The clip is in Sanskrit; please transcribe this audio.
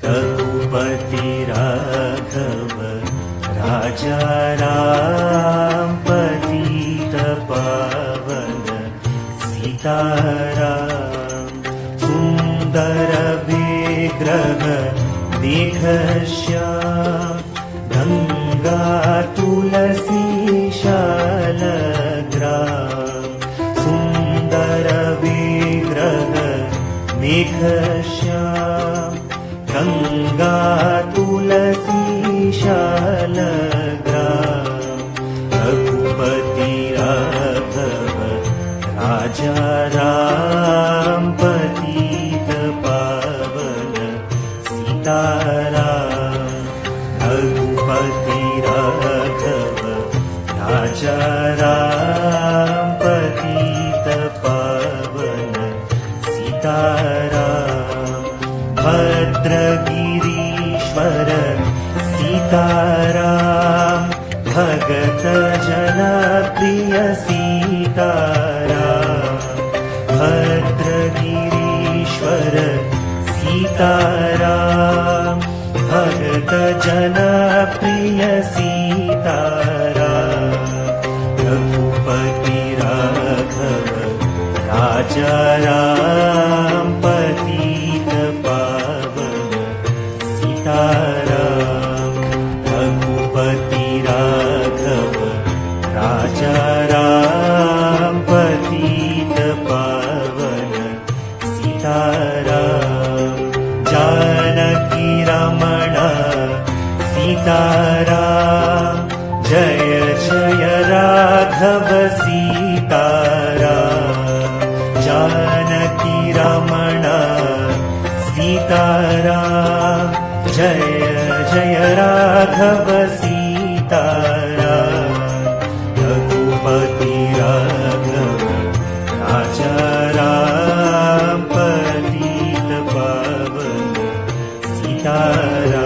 रघुपति राघव राजा राम पतित पावन सीताराम सुंदर विग्रह देख श्याम गंगा तुलसी शालग्राम सुंदर विग्रह देख श्याम गंगा तुलसी शालग्राम रघुपति राघव राजा राम पतित पावन सीताराम रघुपति राघव राजा राम पतित पावन सीताराम भद्रगिरीश्वर सीताराम भगत जना प्रिय सीताराम भद्रगिरीश्वर सीताराम भगत जना प्रिय सीताराम रघुपति राघव राजा राम पतित पावन सीताराम रघुपति राघव राजा राम पतित पावन सीताराम जानकी रमण सीताराम जय जय राघव सीताराम जानकी रमण सीताराम जय जय राघव सीताराम रघुपति राघव राजा राम पतित पावन सीताराम